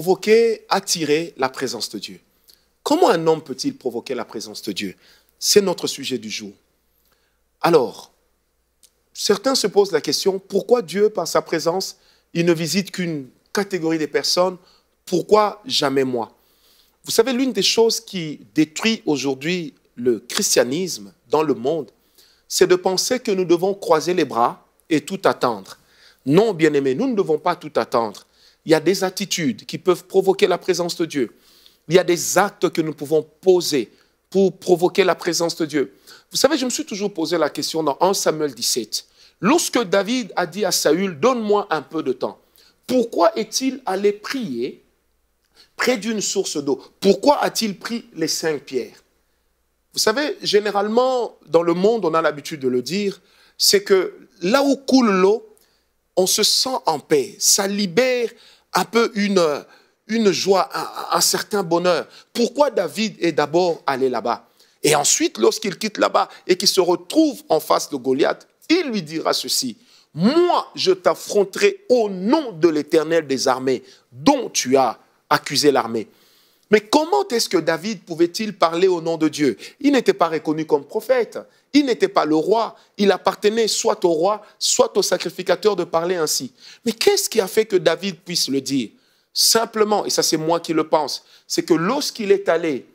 provoquer, attirer la présence de Dieu. Comment un homme peut-il provoquer la présence de Dieu? C'est notre sujet du jour. Alors, certains se posent la question, pourquoi Dieu, par sa présence, il ne visite qu'une catégorie de personnes? Pourquoi jamais moi? Vous savez, l'une des choses qui détruit aujourd'hui le christianisme dans le monde, c'est de penser que nous devons croiser les bras et tout attendre. Non, bien-aimés, nous ne devons pas tout attendre. Il y a des attitudes qui peuvent provoquer la présence de Dieu. Il y a des actes que nous pouvons poser pour provoquer la présence de Dieu. Vous savez, je me suis toujours posé la question dans 1 Samuel 17. Lorsque David a dit à Saül, donne-moi un peu de temps, pourquoi est-il allé prier près d'une source d'eau? Pourquoi a-t-il pris les 5 pierres? Vous savez, généralement, dans le monde, on a l'habitude de le dire, c'est que là où coule l'eau, on se sent en paix. Ça libère un peu une joie, un certain bonheur. Pourquoi David est d'abord allé là-bas? Et ensuite, lorsqu'il quitte là-bas et qu'il se retrouve en face de Goliath, il lui dira ceci: moi, je t'affronterai au nom de l'Éternel des armées, dont tu as accusé l'armée. Mais comment est-ce que David pouvait-il parler au nom de Dieu? Il n'était pas reconnu comme prophète. Il n'était pas le roi. Il appartenait soit au roi, soit au sacrificateur de parler ainsi. Mais qu'est-ce qui a fait que David puisse le dire? Simplement, et ça c'est moi qui le pense, c'est que lorsqu'il est allé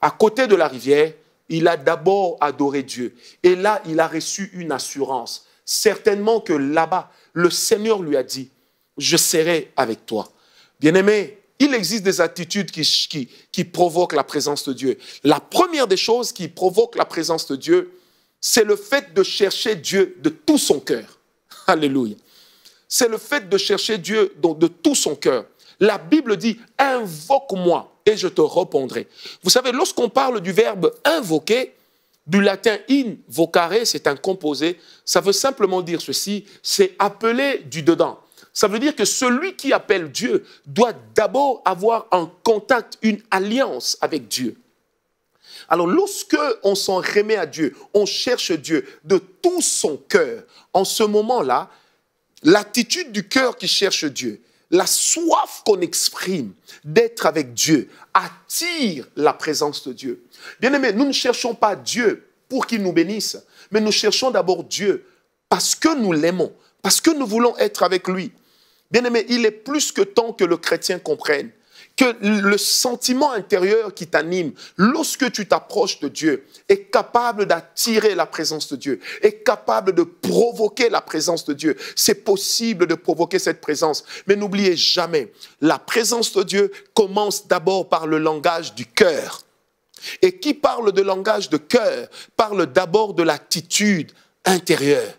à côté de la rivière, il a d'abord adoré Dieu. Et là, il a reçu une assurance. Certainement que là-bas, le Seigneur lui a dit, je serai avec toi. Bien-aimé, il existe des attitudes qui provoquent la présence de Dieu. La première des choses qui provoque la présence de Dieu, c'est le fait de chercher Dieu de tout son cœur. Alléluia. C'est le fait de chercher Dieu de tout son cœur. La Bible dit, invoque-moi et je te répondrai. Vous savez, lorsqu'on parle du verbe invoquer, du latin invocare, c'est un composé, ça veut simplement dire ceci, c'est appeler du dedans. Ça veut dire que celui qui appelle Dieu doit d'abord avoir un contact, une alliance avec Dieu. Alors, lorsque on s'en remet à Dieu, on cherche Dieu de tout son cœur, en ce moment-là, l'attitude du cœur qui cherche Dieu, la soif qu'on exprime d'être avec Dieu attire la présence de Dieu. Bien-aimés, nous ne cherchons pas Dieu pour qu'il nous bénisse, mais nous cherchons d'abord Dieu parce que nous l'aimons, parce que nous voulons être avec lui. Bien-aimés, il est plus que temps que le chrétien comprenne que le sentiment intérieur qui t'anime, lorsque tu t'approches de Dieu, est capable d'attirer la présence de Dieu, est capable de provoquer la présence de Dieu. C'est possible de provoquer cette présence. Mais n'oubliez jamais, la présence de Dieu commence d'abord par le langage du cœur. Et qui parle de langage de cœur, parle d'abord de l'attitude intérieure.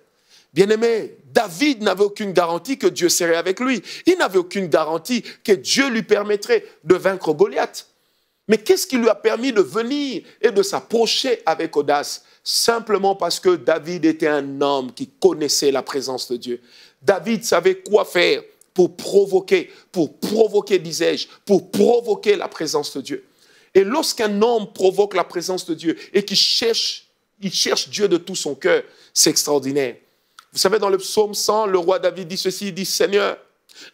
Bien-aimé, David n'avait aucune garantie que Dieu serait avec lui. Il n'avait aucune garantie que Dieu lui permettrait de vaincre Goliath. Mais qu'est-ce qui lui a permis de venir et de s'approcher avec audace? Simplement parce que David était un homme qui connaissait la présence de Dieu. David savait quoi faire pour provoquer, disais-je, pour provoquer la présence de Dieu. Et lorsqu'un homme provoque la présence de Dieu et qu'il cherche Dieu de tout son cœur, c'est extraordinaire. Vous savez, dans le psaume 100, le roi David dit ceci, il dit « Seigneur,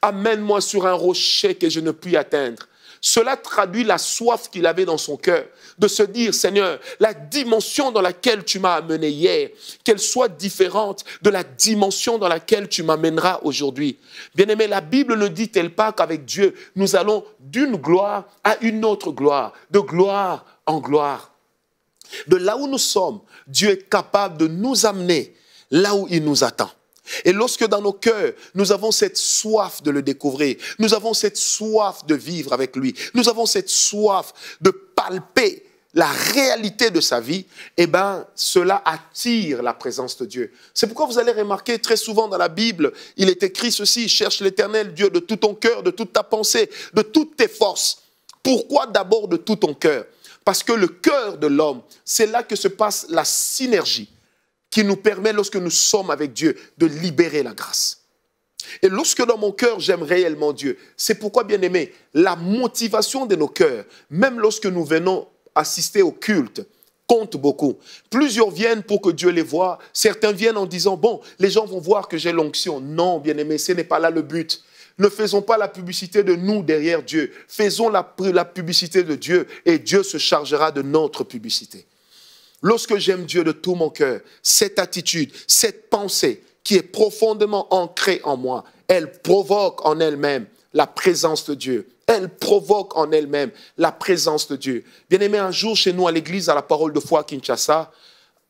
amène-moi sur un rocher que je ne puis atteindre. » Cela traduit la soif qu'il avait dans son cœur, de se dire « Seigneur, la dimension dans laquelle tu m'as amené hier, qu'elle soit différente de la dimension dans laquelle tu m'amèneras aujourd'hui. » Bien-aimé, la Bible ne dit-elle pas qu'avec Dieu, nous allons d'une gloire à une autre gloire, de gloire en gloire. De là où nous sommes, Dieu est capable de nous amener là où il nous attend. Et lorsque dans nos cœurs, nous avons cette soif de le découvrir, nous avons cette soif de vivre avec lui, nous avons cette soif de palper la réalité de sa vie, eh bien, cela attire la présence de Dieu. C'est pourquoi vous allez remarquer très souvent dans la Bible, il est écrit ceci, cherche l'Éternel, Dieu, de tout ton cœur, de toute ta pensée, de toutes tes forces. Pourquoi d'abord de tout ton cœur? Parce que le cœur de l'homme, c'est là que se passe la synergie qui nous permet, lorsque nous sommes avec Dieu, de libérer la grâce. Et lorsque dans mon cœur, j'aime réellement Dieu, c'est pourquoi, bien aimé, la motivation de nos cœurs, même lorsque nous venons assister au culte, compte beaucoup. Plusieurs viennent pour que Dieu les voie. Certains viennent en disant, bon, les gens vont voir que j'ai l'onction. Non, bien aimé, ce n'est pas là le but. Ne faisons pas la publicité de nous derrière Dieu. Faisons la publicité de Dieu et Dieu se chargera de notre publicité. Lorsque j'aime Dieu de tout mon cœur, cette attitude, cette pensée qui est profondément ancrée en moi, elle provoque en elle-même la présence de Dieu. Elle provoque en elle-même la présence de Dieu. Bien-aimé, un jour chez nous à l'église, à la Parole de foi à Kinshasa,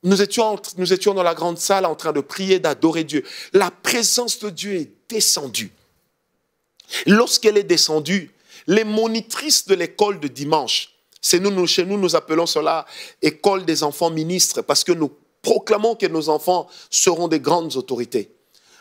nous étions dans la grande salle en train de prier, d'adorer Dieu. La présence de Dieu est descendue. Lorsqu'elle est descendue, les monitrices de l'école de dimanche, chez nous, nous appelons cela école des enfants ministres, parce que nous proclamons que nos enfants seront des grandes autorités.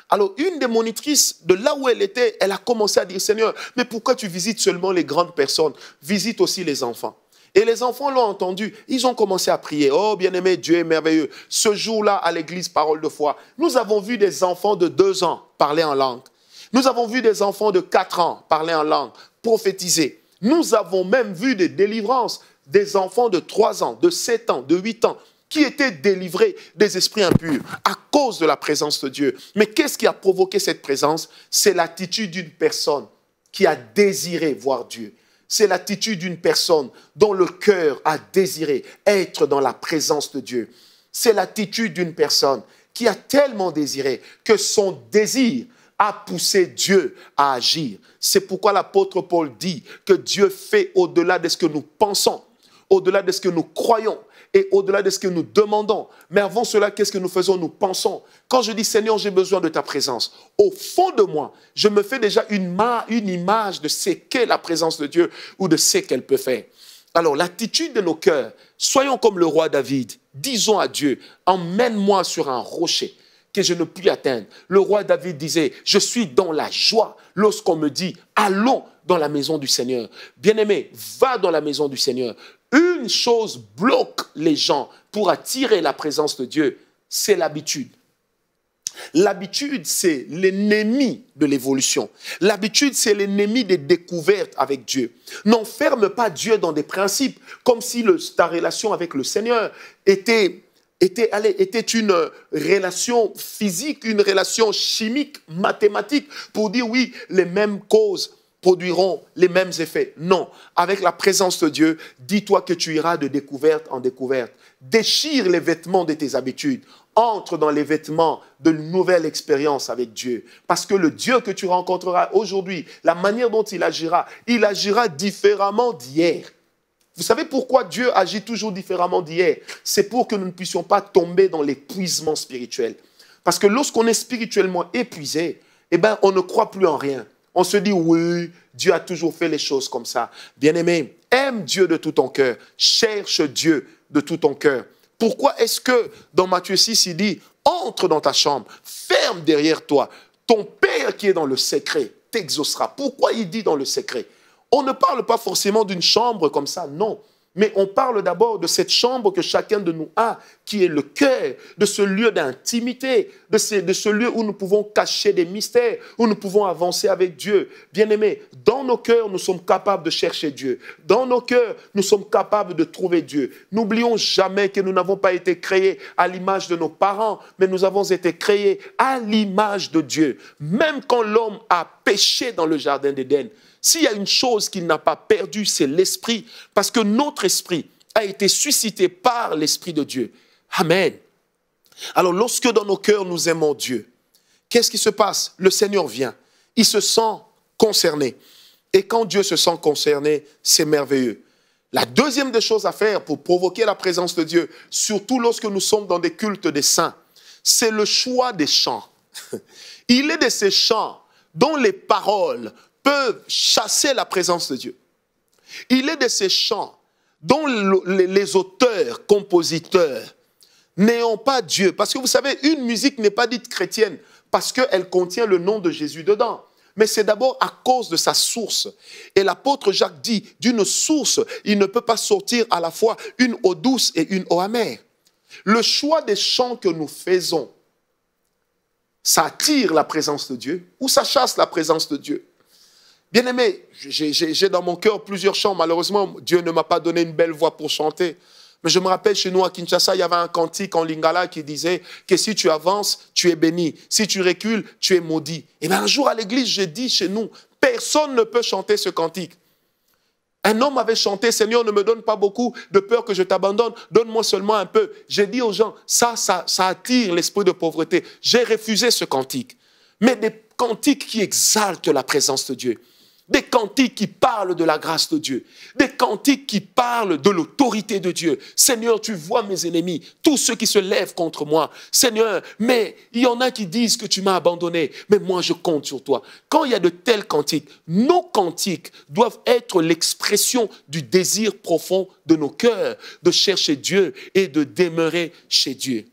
Alors, une des monitrices, de là où elle était, elle a commencé à dire, Seigneur, mais pourquoi tu visites seulement les grandes personnes? Visite aussi les enfants. Et les enfants l'ont entendu, ils ont commencé à prier. Oh, bien-aimé, Dieu est merveilleux. Ce jour-là, à l'église Parole de foi, nous avons vu des enfants de 2 ans parler en langue. Nous avons vu des enfants de 4 ans parler en langue, prophétiser. Nous avons même vu des délivrances, des enfants de 3 ans, de 7 ans, de 8 ans, qui étaient délivrés des esprits impurs à cause de la présence de Dieu. Mais qu'est-ce qui a provoqué cette présence? C'est l'attitude d'une personne qui a désiré voir Dieu. C'est l'attitude d'une personne dont le cœur a désiré être dans la présence de Dieu. C'est l'attitude d'une personne qui a tellement désiré que son désir a poussé Dieu à agir. C'est pourquoi l'apôtre Paul dit que Dieu fait au-delà de ce que nous pensons, au-delà de ce que nous croyons et au-delà de ce que nous demandons. Mais avant cela, qu'est-ce que nous faisons? Nous pensons. Quand je dis Seigneur, j'ai besoin de ta présence, au fond de moi, je me fais déjà une image de ce qu'est la présence de Dieu ou de ce qu'elle peut faire. Alors, l'attitude de nos cœurs, soyons comme le roi David. Disons à Dieu, emmène-moi sur un rocher que je ne puis atteindre. Le roi David disait, je suis dans la joie lorsqu'on me dit, allons dans la maison du Seigneur. Bien-aimé, va dans la maison du Seigneur. Une chose bloque les gens pour attirer la présence de Dieu, c'est l'habitude. L'habitude, c'est l'ennemi de l'évolution. L'habitude, c'est l'ennemi des découvertes avec Dieu. N'enferme pas Dieu dans des principes, comme si ta relation avec le Seigneur était une relation physique, une relation chimique, mathématique, pour dire oui, les mêmes causes produiront les mêmes effets. Non, avec la présence de Dieu, dis-toi que tu iras de découverte en découverte. Déchire les vêtements de tes habitudes. Entre dans les vêtements de nouvelles expériences avec Dieu. Parce que le Dieu que tu rencontreras aujourd'hui, la manière dont il agira différemment d'hier. Vous savez pourquoi Dieu agit toujours différemment d'hier? C'est pour que nous ne puissions pas tomber dans l'épuisement spirituel. Parce que lorsqu'on est spirituellement épuisé, eh ben, on ne croit plus en rien. On se dit, oui, Dieu a toujours fait les choses comme ça. Bien-aimé, aime Dieu de tout ton cœur. Cherche Dieu de tout ton cœur. Pourquoi est-ce que dans Matthieu 6, il dit, entre dans ta chambre, ferme derrière toi. Ton Père qui est dans le secret t'exaucera. Pourquoi il dit dans le secret? On ne parle pas forcément d'une chambre comme ça, non. Mais on parle d'abord de cette chambre que chacun de nous a, qui est le cœur, de ce lieu d'intimité, de ce lieu où nous pouvons cacher des mystères, où nous pouvons avancer avec Dieu. Bien-aimés, dans nos cœurs, nous sommes capables de chercher Dieu. Dans nos cœurs, nous sommes capables de trouver Dieu. N'oublions jamais que nous n'avons pas été créés à l'image de nos parents, mais nous avons été créés à l'image de Dieu. Même quand l'homme a péché dans le jardin d'Éden, s'il y a une chose qu'il n'a pas perdue, c'est l'esprit, parce que notre esprit a été suscité par l'Esprit de Dieu. Amen. Alors, lorsque dans nos cœurs nous aimons Dieu, qu'est-ce qui se passe? Le Seigneur vient. Il se sent concerné. Et quand Dieu se sent concerné, c'est merveilleux. La deuxième des choses à faire pour provoquer la présence de Dieu, surtout lorsque nous sommes dans des cultes des saints, c'est le choix des chants. Il est de ces chants dont les paroles peuvent chasser la présence de Dieu. Il est de ces chants dont les auteurs, compositeurs, n'ayant pas Dieu. Parce que vous savez, une musique n'est pas dite chrétienne parce qu'elle contient le nom de Jésus dedans. Mais c'est d'abord à cause de sa source. Et l'apôtre Jacques dit, d'une source, il ne peut pas sortir à la fois une eau douce et une eau amère. Le choix des chants que nous faisons, ça attire la présence de Dieu ou ça chasse la présence de Dieu. Bien-aimé, j'ai dans mon cœur plusieurs chants. Malheureusement, Dieu ne m'a pas donné une belle voix pour chanter. Mais je me rappelle chez nous à Kinshasa, il y avait un cantique en lingala qui disait que si tu avances, tu es béni. Si tu recules, tu es maudit. Et bien un jour à l'église, j'ai dit chez nous, personne ne peut chanter ce cantique. Un homme avait chanté, Seigneur, ne me donne pas beaucoup de peur que je t'abandonne, donne-moi seulement un peu. J'ai dit aux gens, ça attire l'esprit de pauvreté. J'ai refusé ce cantique. Mais des cantiques qui exaltent la présence de Dieu. Des cantiques qui parlent de la grâce de Dieu. Des cantiques qui parlent de l'autorité de Dieu. Seigneur, tu vois mes ennemis, tous ceux qui se lèvent contre moi. Seigneur, mais il y en a qui disent que tu m'as abandonné, mais moi je compte sur toi. Quand il y a de tels cantiques, nos cantiques doivent être l'expression du désir profond de nos cœurs, de chercher Dieu et de demeurer chez Dieu.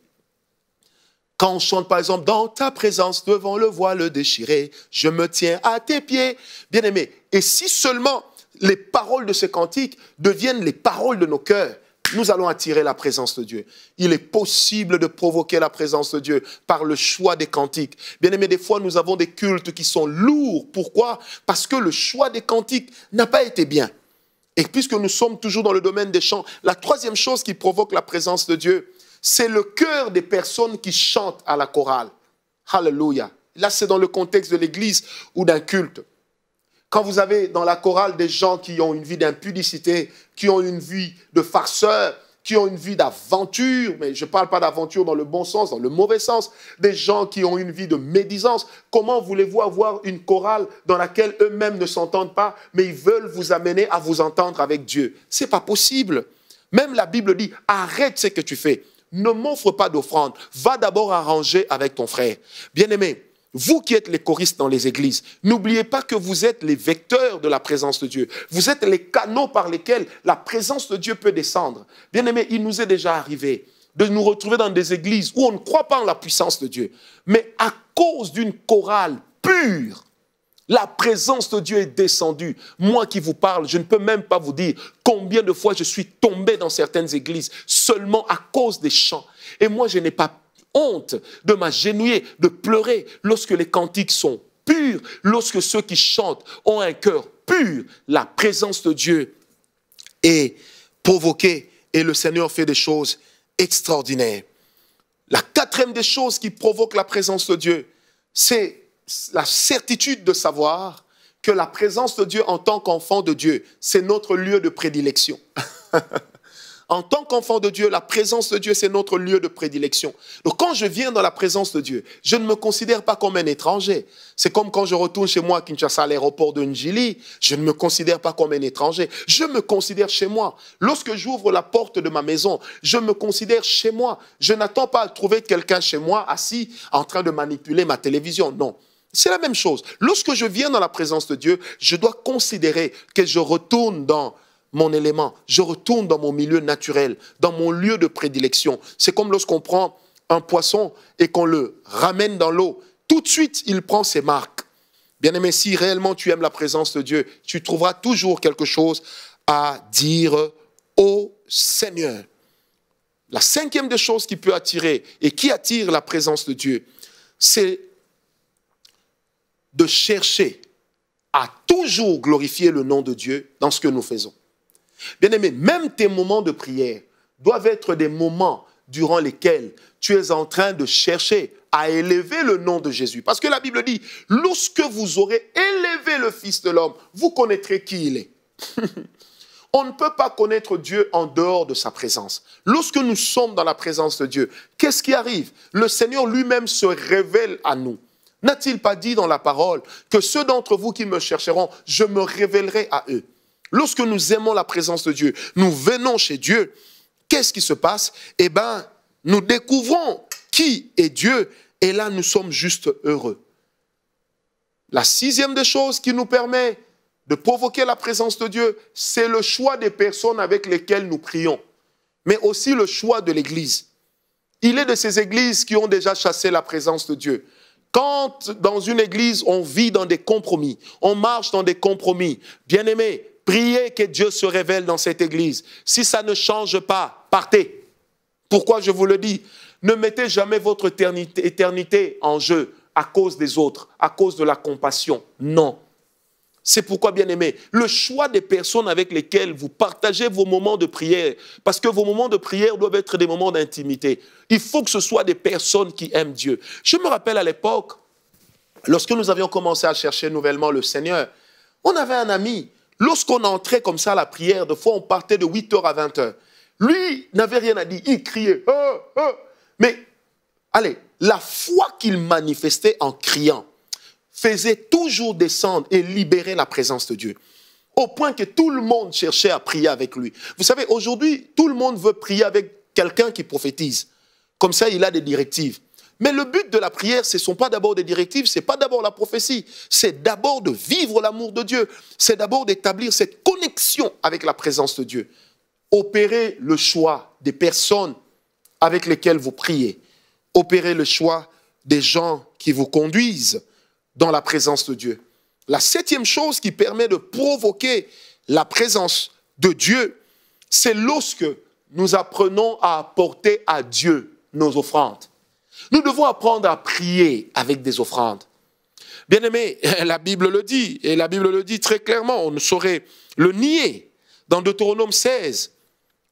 Quand on chante par exemple, dans ta présence, devant le voile déchiré, je me tiens à tes pieds. Bien aimé, et si seulement les paroles de ce cantique deviennent les paroles de nos cœurs, nous allons attirer la présence de Dieu. Il est possible de provoquer la présence de Dieu par le choix des cantiques. Bien aimé, des fois nous avons des cultes qui sont lourds. Pourquoi? Parce que le choix des cantiques n'a pas été bien. Et puisque nous sommes toujours dans le domaine des chants, la troisième chose qui provoque la présence de Dieu, c'est le cœur des personnes qui chantent à la chorale. Alléluia. Là, c'est dans le contexte de l'église ou d'un culte. Quand vous avez dans la chorale des gens qui ont une vie d'impudicité, qui ont une vie de farceur, qui ont une vie d'aventure, mais je ne parle pas d'aventure dans le bon sens, dans le mauvais sens, des gens qui ont une vie de médisance, comment voulez-vous avoir une chorale dans laquelle eux-mêmes ne s'entendent pas, mais ils veulent vous amener à vous entendre avec Dieu? Ce n'est pas possible. Même la Bible dit, arrête ce que tu fais. Ne m'offre pas d'offrande. Va d'abord arranger avec ton frère. Bien-aimé, vous qui êtes les choristes dans les églises, n'oubliez pas que vous êtes les vecteurs de la présence de Dieu. Vous êtes les canaux par lesquels la présence de Dieu peut descendre. Bien-aimé, il nous est déjà arrivé de nous retrouver dans des églises où on ne croit pas en la puissance de Dieu. Mais à cause d'une chorale pure, la présence de Dieu est descendue. Moi qui vous parle, je ne peux même pas vous dire combien de fois je suis tombé dans certaines églises seulement à cause des chants. Et moi, je n'ai pas honte de m'agenouiller, de pleurer lorsque les cantiques sont purs, lorsque ceux qui chantent ont un cœur pur. La présence de Dieu est provoquée et le Seigneur fait des choses extraordinaires. La quatrième des choses qui provoque la présence de Dieu, c'est la certitude de savoir que la présence de Dieu en tant qu'enfant de Dieu, c'est notre lieu de prédilection. En tant qu'enfant de Dieu, la présence de Dieu, c'est notre lieu de prédilection. Donc quand je viens dans la présence de Dieu, je ne me considère pas comme un étranger. C'est comme quand je retourne chez moi à Kinshasa, à l'aéroport de Njili, je ne me considère pas comme un étranger. Je me considère chez moi. Lorsque j'ouvre la porte de ma maison, je me considère chez moi. Je n'attends pas à trouver quelqu'un chez moi assis en train de manipuler ma télévision. Non. C'est la même chose. Lorsque je viens dans la présence de Dieu, je dois considérer que je retourne dans mon élément, je retourne dans mon milieu naturel, dans mon lieu de prédilection. C'est comme lorsqu'on prend un poisson et qu'on le ramène dans l'eau. Tout de suite, il prend ses marques. Bien-aimé, si réellement tu aimes la présence de Dieu, tu trouveras toujours quelque chose à dire au Seigneur. La cinquième des choses qui peut attirer et qui attire la présence de Dieu, c'est de chercher à toujours glorifier le nom de Dieu dans ce que nous faisons. Bien-aimé, même tes moments de prière doivent être des moments durant lesquels tu es en train de chercher à élever le nom de Jésus. Parce que la Bible dit, lorsque vous aurez élevé le Fils de l'homme, vous connaîtrez qui il est. On ne peut pas connaître Dieu en dehors de sa présence. Lorsque nous sommes dans la présence de Dieu, qu'est-ce qui arrive? Le Seigneur lui-même se révèle à nous. N'a-t-il pas dit dans la parole que ceux d'entre vous qui me chercheront, je me révélerai à eux? Lorsque nous aimons la présence de Dieu, nous venons chez Dieu, qu'est-ce qui se passe? Eh bien, nous découvrons qui est Dieu et là, nous sommes juste heureux. La sixième des choses qui nous permet de provoquer la présence de Dieu, c'est le choix des personnes avec lesquelles nous prions, mais aussi le choix de l'Église. Il est de ces églises qui ont déjà chassé la présence de Dieu. Quand dans une église, on vit dans des compromis, on marche dans des compromis, bien-aimés, priez que Dieu se révèle dans cette église. Si ça ne change pas, partez. Pourquoi je vous le dis? Ne mettez jamais votre éternité en jeu à cause des autres, à cause de la compassion. Non. C'est pourquoi, bien aimé, le choix des personnes avec lesquelles vous partagez vos moments de prière, parce que vos moments de prière doivent être des moments d'intimité. Il faut que ce soit des personnes qui aiment Dieu. Je me rappelle à l'époque, lorsque nous avions commencé à chercher nouvellement le Seigneur, on avait un ami. Lorsqu'on entrait comme ça à la prière, des fois on partait de 8h à 20h. Lui n'avait rien à dire, il criait. Oh, oh. Mais, allez, la foi qu'il manifestait en criant faisait toujours descendre et libérer la présence de Dieu. Au point que tout le monde cherchait à prier avec lui. Vous savez, aujourd'hui, tout le monde veut prier avec quelqu'un qui prophétise. Comme ça, il a des directives. Mais le but de la prière, ce ne sont pas d'abord des directives, ce n'est pas d'abord la prophétie. C'est d'abord de vivre l'amour de Dieu. C'est d'abord d'établir cette connexion avec la présence de Dieu. Opérez le choix des personnes avec lesquelles vous priez. Opérez le choix des gens qui vous conduisent dans la présence de Dieu. La 7e chose qui permet de provoquer la présence de Dieu, c'est lorsque nous apprenons à apporter à Dieu nos offrandes. Nous devons apprendre à prier avec des offrandes. Bien-aimés, la Bible le dit, et la Bible le dit très clairement, on ne saurait le nier. Dans Deutéronome 16,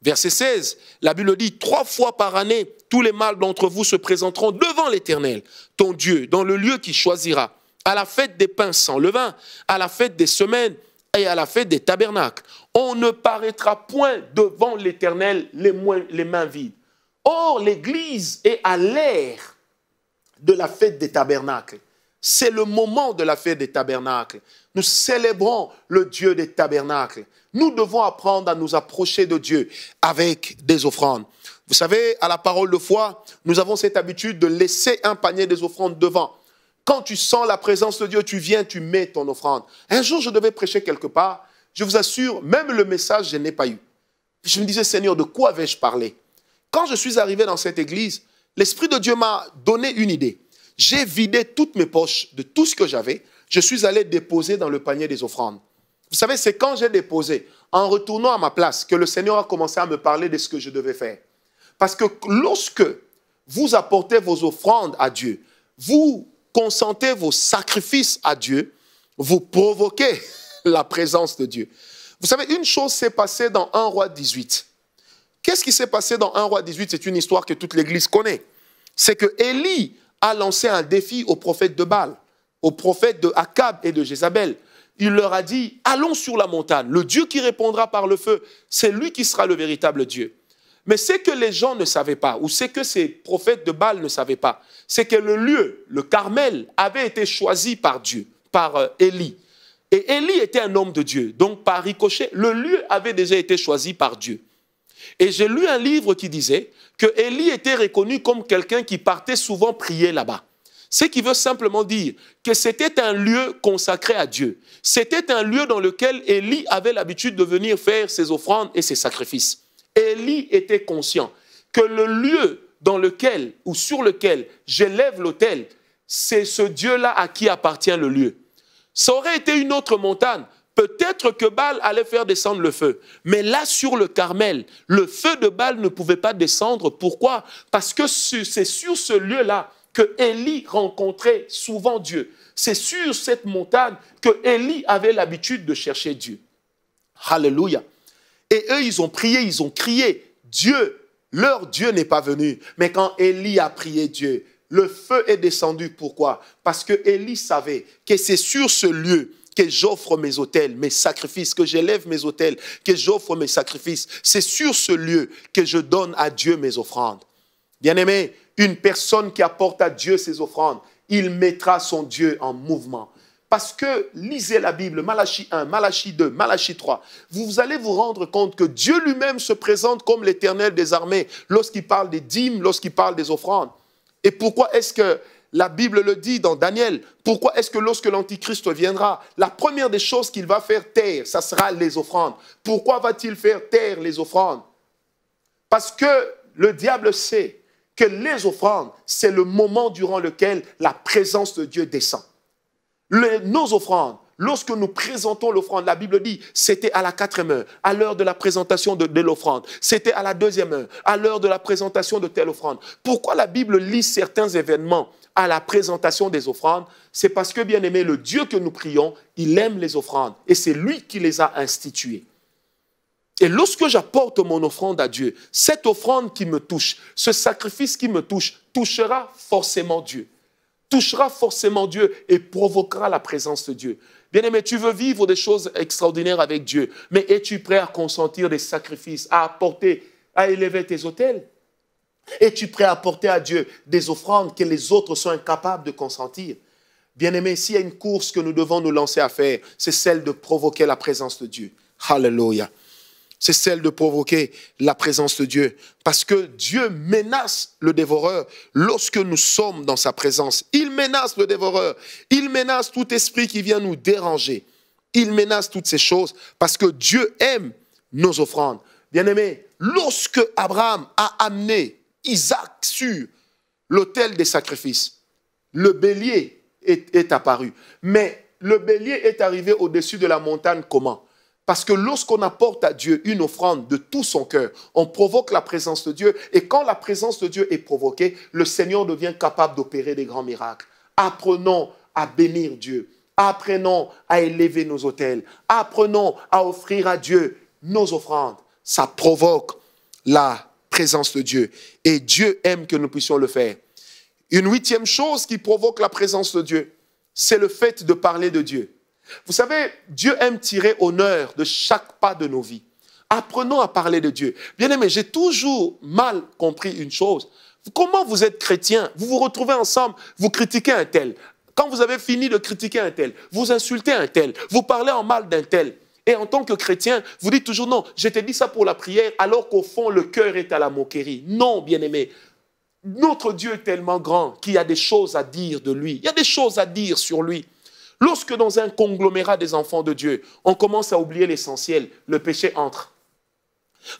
verset 16, la Bible dit, 3 fois par année, tous les mâles d'entre vous se présenteront devant l'Éternel, ton Dieu, dans le lieu qu'il choisira, à la fête des pains sans levain, à la fête des semaines et à la fête des tabernacles. On ne paraîtra point devant l'Éternel les mains vides. Or, l'Église est à l'ère de la fête des tabernacles. C'est le moment de la fête des tabernacles. Nous célébrons le Dieu des tabernacles. Nous devons apprendre à nous approcher de Dieu avec des offrandes. Vous savez, à la parole de foi, nous avons cette habitude de laisser un panier des offrandes devant. Quand tu sens la présence de Dieu, tu viens, tu mets ton offrande. Un jour, je devais prêcher quelque part. Je vous assure, même le message, je n'ai pas eu. Je me disais, Seigneur, de quoi vais-je parler? Quand je suis arrivé dans cette église, l'Esprit de Dieu m'a donné une idée. J'ai vidé toutes mes poches de tout ce que j'avais. Je suis allé déposer dans le panier des offrandes. Vous savez, c'est quand j'ai déposé, en retournant à ma place, que le Seigneur a commencé à me parler de ce que je devais faire. Parce que lorsque vous apportez vos offrandes à Dieu, vous consentez vos sacrifices à Dieu, vous provoquez la présence de Dieu. Vous savez, une chose s'est passée dans 1 Roi 18. Qu'est-ce qui s'est passé dans 1 Roi 18? C'est une histoire que toute l'Église connaît. C'est que Élie a lancé un défi aux prophètes de Baal, aux prophètes de Akab et de Jézabel. Il leur a dit, allons sur la montagne. Le Dieu qui répondra par le feu, c'est lui qui sera le véritable Dieu. Mais ce que les gens ne savaient pas, ou ce que ces prophètes de Baal ne savaient pas, c'est que le lieu, le Carmel, avait été choisi par Dieu, par Élie. Et Élie était un homme de Dieu. Donc, par ricochet, le lieu avait déjà été choisi par Dieu. Et j'ai lu un livre qui disait que Élie était reconnu comme quelqu'un qui partait souvent prier là-bas. Ce qui veut simplement dire que c'était un lieu consacré à Dieu. C'était un lieu dans lequel Élie avait l'habitude de venir faire ses offrandes et ses sacrifices. Élie était conscient que le lieu dans lequel ou sur lequel j'élève l'autel, c'est ce Dieu-là à qui appartient le lieu. Ça aurait été une autre montagne. Peut-être que Baal allait faire descendre le feu. Mais là, sur le Carmel, le feu de Baal ne pouvait pas descendre. Pourquoi? Parce que c'est sur ce lieu-là que Élie rencontrait souvent Dieu. C'est sur cette montagne que Élie avait l'habitude de chercher Dieu. Alléluia. Et eux, ils ont prié, ils ont crié. Dieu, leur Dieu n'est pas venu. Mais quand Élie a prié Dieu, le feu est descendu. Pourquoi? Parce que Élie savait que c'est sur ce lieu que j'offre mes autels, mes sacrifices, que j'élève mes autels, que j'offre mes sacrifices. C'est sur ce lieu que je donne à Dieu mes offrandes. Bien-aimé, une personne qui apporte à Dieu ses offrandes, il mettra son Dieu en mouvement. Parce que, lisez la Bible, Malachie 1, Malachie 2, Malachie 3, vous allez vous rendre compte que Dieu lui-même se présente comme l'Éternel des armées lorsqu'il parle des dîmes, lorsqu'il parle des offrandes. Et pourquoi est-ce que la Bible le dit dans Daniel? Pourquoi est-ce que lorsque l'Antichrist viendra, la première des choses qu'il va faire taire, ça sera les offrandes? Pourquoi va-t-il faire taire les offrandes? Parce que le diable sait que les offrandes, c'est le moment durant lequel la présence de Dieu descend. Nos offrandes, lorsque nous présentons l'offrande, la Bible dit, c'était à la 4e heure, à l'heure de la présentation de l'offrande. C'était à la 2e heure, à l'heure de la présentation de telle offrande. Pourquoi la Bible lit certains événements à la présentation des offrandes, c'est parce que, bien aimé, le Dieu que nous prions, il aime les offrandes et c'est lui qui les a instituées. Et lorsque j'apporte mon offrande à Dieu, cette offrande qui me touche, ce sacrifice qui me touche, touchera forcément Dieu. Touchera forcément Dieu et provoquera la présence de Dieu. Bien-aimé, tu veux vivre des choses extraordinaires avec Dieu, mais es-tu prêt à consentir des sacrifices, à apporter, à élever tes autels? Es-tu prêt à apporter à Dieu des offrandes que les autres sont incapables de consentir? Bien-aimé, s'il y a une course que nous devons nous lancer à faire, c'est celle de provoquer la présence de Dieu. Alléluia. C'est celle de provoquer la présence de Dieu. Parce que Dieu menace le dévoreur lorsque nous sommes dans sa présence. Il menace le dévoreur. Il menace tout esprit qui vient nous déranger. Il menace toutes ces choses parce que Dieu aime nos offrandes. Bien-aimés, lorsque Abraham a amené Isaac sur l'autel des sacrifices, le bélier est apparu. Mais le bélier est arrivé au-dessus de la montagne comment? Parce que lorsqu'on apporte à Dieu une offrande de tout son cœur, on provoque la présence de Dieu. Et quand la présence de Dieu est provoquée, le Seigneur devient capable d'opérer des grands miracles. Apprenons à bénir Dieu. Apprenons à élever nos autels. Apprenons à offrir à Dieu nos offrandes. Ça provoque la présence de Dieu. Et Dieu aime que nous puissions le faire. Une huitième chose qui provoque la présence de Dieu, c'est le fait de parler de Dieu. Vous savez, Dieu aime tirer honneur de chaque pas de nos vies. Apprenons à parler de Dieu. Bien-aimé, j'ai toujours mal compris une chose. Comment vous êtes chrétien, vous vous retrouvez ensemble, vous critiquez un tel. Quand vous avez fini de critiquer un tel, vous insultez un tel, vous parlez en mal d'un tel. Et en tant que chrétien, vous dites toujours non, je t'ai dit ça pour la prière, alors qu'au fond, le cœur est à la moquerie. Non, bien-aimé. Notre Dieu est tellement grand qu'il y a des choses à dire de lui. Il y a des choses à dire sur lui. Lorsque dans un conglomérat des enfants de Dieu, on commence à oublier l'essentiel, le péché entre.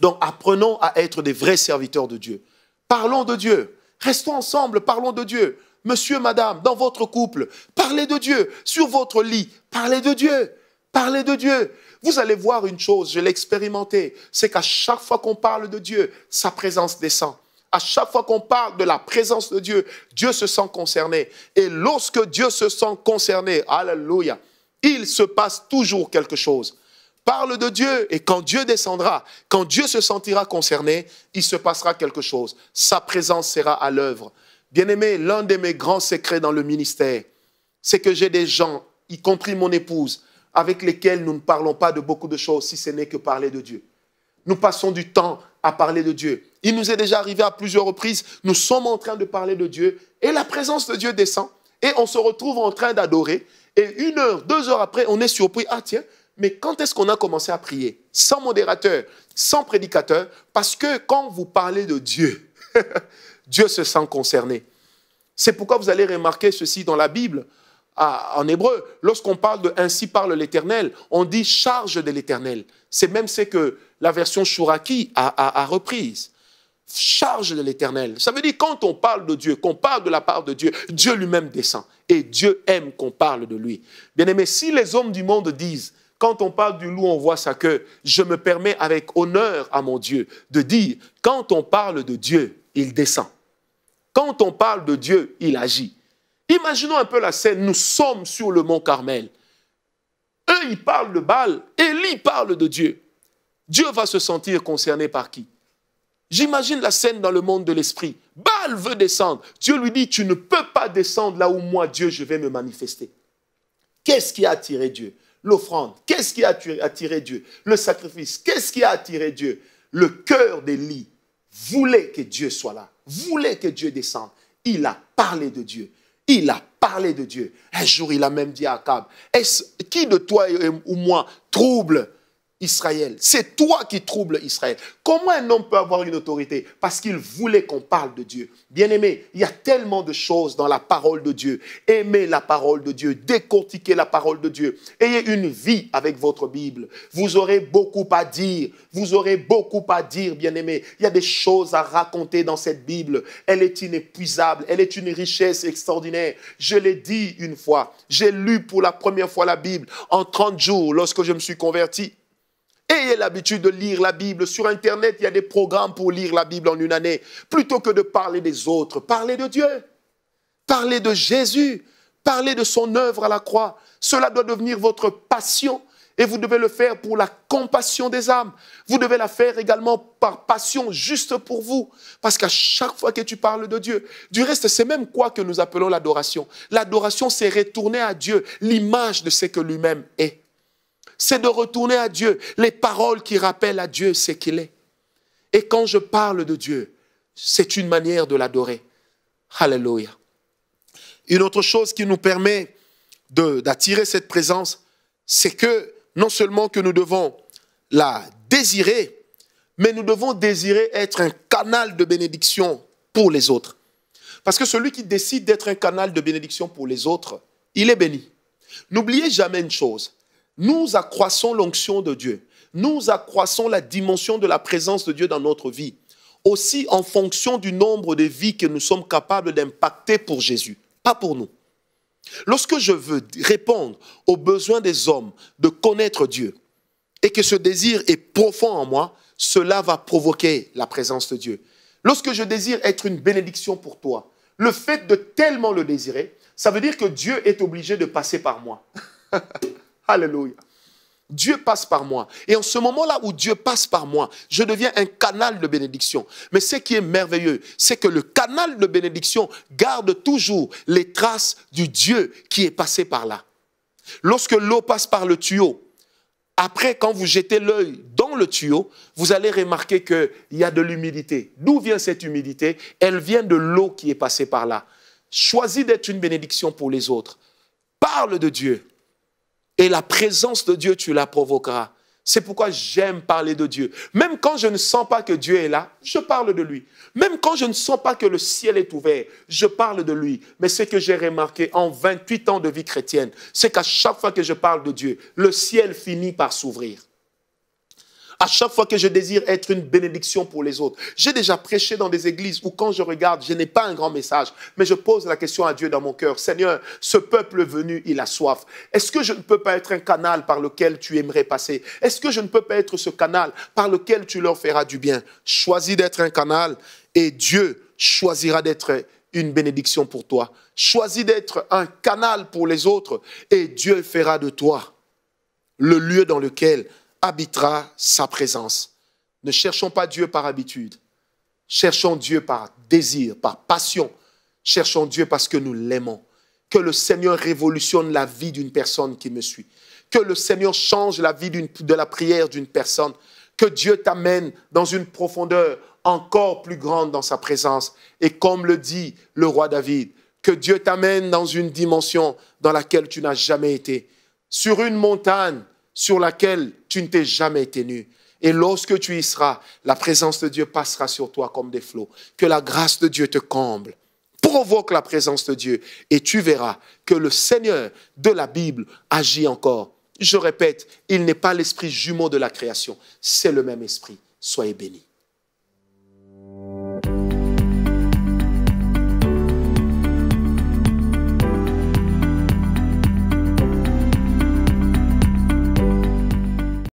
Donc apprenons à être des vrais serviteurs de Dieu. Parlons de Dieu. Restons ensemble, parlons de Dieu. Monsieur, madame, dans votre couple, parlez de Dieu. Sur votre lit, parlez de Dieu. Parlez de Dieu. Vous allez voir une chose, je l'ai expérimenté, c'est qu'à chaque fois qu'on parle de Dieu, sa présence descend. À chaque fois qu'on parle de la présence de Dieu, Dieu se sent concerné. Et lorsque Dieu se sent concerné, alléluia, il se passe toujours quelque chose. Parle de Dieu et quand Dieu descendra, quand Dieu se sentira concerné, il se passera quelque chose. Sa présence sera à l'œuvre. Bien-aimé, l'un de mes grands secrets dans le ministère, c'est que j'ai des gens, y compris mon épouse, avec lesquels nous ne parlons pas de beaucoup de choses, si ce n'est que parler de Dieu. Nous passons du temps à parler de Dieu. Il nous est déjà arrivé à plusieurs reprises, nous sommes en train de parler de Dieu et la présence de Dieu descend et on se retrouve en train d'adorer et 1 heure, 2 heures après, on est surpris. Ah tiens, mais quand est-ce qu'on a commencé à prier? Sans modérateur, sans prédicateur, parce que quand vous parlez de Dieu, Dieu se sent concerné. C'est pourquoi vous allez remarquer ceci dans la Bible. En hébreu, lorsqu'on parle de « ainsi parle l'Éternel », on dit « charge de l'Éternel ». C'est même ce que la version Chouraki a reprise. Charge de l'Éternel. Ça veut dire quand on parle de Dieu, qu'on parle de la part de Dieu, Dieu lui-même descend. Et Dieu aime qu'on parle de lui. Bien-aimé, si les hommes du monde disent, quand on parle du loup, on voit sa queue, je me permets avec honneur à mon Dieu de dire, quand on parle de Dieu, il descend. Quand on parle de Dieu, il agit. Imaginons un peu la scène, nous sommes sur le mont Carmel. Eux, ils parlent de Baal, Élie parle de Dieu. Dieu va se sentir concerné par qui? J'imagine la scène dans le monde de l'esprit. Baal veut descendre. Dieu lui dit, tu ne peux pas descendre là où moi, Dieu, je vais me manifester. Qu'est-ce qui a attiré Dieu? L'offrande. Qu'est-ce qui a attiré Dieu? Le sacrifice. Qu'est-ce qui a attiré Dieu? Le cœur d'Élie voulait que Dieu soit là, voulait que Dieu descende. Il a parlé de Dieu. Il a parlé de Dieu. Un jour, il a même dit à Akab, qui de toi ou moi trouble Israël? C'est toi qui troubles Israël. Comment un homme peut avoir une autorité? Parce qu'il voulait qu'on parle de Dieu. Bien-aimé, il y a tellement de choses dans la parole de Dieu. Aimez la parole de Dieu, décortiquez la parole de Dieu. Ayez une vie avec votre Bible. Vous aurez beaucoup à dire. Vous aurez beaucoup à dire, bien-aimé. Il y a des choses à raconter dans cette Bible. Elle est inépuisable. Elle est une richesse extraordinaire. Je l'ai dit une fois. J'ai lu pour la première fois la Bible en 30 jours lorsque je me suis converti. Ayez l'habitude de lire la Bible. Sur Internet, il y a des programmes pour lire la Bible en une année. Plutôt que de parler des autres, parlez de Dieu. Parlez de Jésus. Parlez de son œuvre à la croix. Cela doit devenir votre passion. Et vous devez le faire pour la compassion des âmes. Vous devez la faire également par passion, juste pour vous. Parce qu'à chaque fois que tu parles de Dieu, du reste, c'est même quoi que nous appelons l'adoration. L'adoration, c'est retourner à Dieu l'image de ce que lui-même est. C'est de retourner à Dieu les paroles qui rappellent à Dieu ce qu'il est. Et quand je parle de Dieu, c'est une manière de l'adorer. Alléluia. Une autre chose qui nous permet d'attirer cette présence, c'est que non seulement que nous devons la désirer, mais nous devons désirer être un canal de bénédiction pour les autres. Parce que celui qui décide d'être un canal de bénédiction pour les autres, il est béni. N'oubliez jamais une chose, nous accroissons l'onction de Dieu, nous accroissons la dimension de la présence de Dieu dans notre vie, aussi en fonction du nombre de vies que nous sommes capables d'impacter pour Jésus, pas pour nous. Lorsque je veux répondre aux besoins des hommes de connaître Dieu et que ce désir est profond en moi, cela va provoquer la présence de Dieu. Lorsque je désire être une bénédiction pour toi, le fait de tellement le désirer, ça veut dire que Dieu est obligé de passer par moi. Alléluia. Dieu passe par moi. Et en ce moment-là où Dieu passe par moi, je deviens un canal de bénédiction. Mais ce qui est merveilleux, c'est que le canal de bénédiction garde toujours les traces du Dieu qui est passé par là. Lorsque l'eau passe par le tuyau, après, quand vous jetez l'œil dans le tuyau, vous allez remarquer qu'il y a de l'humidité. D'où vient cette humidité? Elle vient de l'eau qui est passée par là. Choisis d'être une bénédiction pour les autres. Parle de Dieu. Et la présence de Dieu, tu la provoqueras. C'est pourquoi j'aime parler de Dieu. Même quand je ne sens pas que Dieu est là, je parle de lui. Même quand je ne sens pas que le ciel est ouvert, je parle de lui. Mais ce que j'ai remarqué en 28 ans de vie chrétienne, c'est qu'à chaque fois que je parle de Dieu, le ciel finit par s'ouvrir. À chaque fois que je désire être une bénédiction pour les autres. J'ai déjà prêché dans des églises où quand je regarde, je n'ai pas un grand message, mais je pose la question à Dieu dans mon cœur. Seigneur, ce peuple venu, il a soif. Est-ce que je ne peux pas être un canal par lequel tu aimerais passer? Est-ce que je ne peux pas être ce canal par lequel tu leur feras du bien? Choisis d'être un canal et Dieu choisira d'être une bénédiction pour toi. Choisis d'être un canal pour les autres et Dieu fera de toi le lieu dans lequel habitera sa présence. Ne cherchons pas Dieu par habitude. Cherchons Dieu par désir, par passion. Cherchons Dieu parce que nous l'aimons. Que le Seigneur révolutionne la vie d'une personne qui me suit. Que le Seigneur change la vie de la prière d'une personne. Que Dieu t'amène dans une profondeur encore plus grande dans sa présence. Et comme le dit le roi David, que Dieu t'amène dans une dimension dans laquelle tu n'as jamais été. Sur une montagne sur laquelle tu ne t'es jamais tenu. Et lorsque tu y seras, la présence de Dieu passera sur toi comme des flots. Que la grâce de Dieu te comble. Provoque la présence de Dieu et tu verras que le Seigneur de la Bible agit encore. Je répète, il n'est pas l'esprit jumeau de la création, c'est le même esprit. Soyez bénis.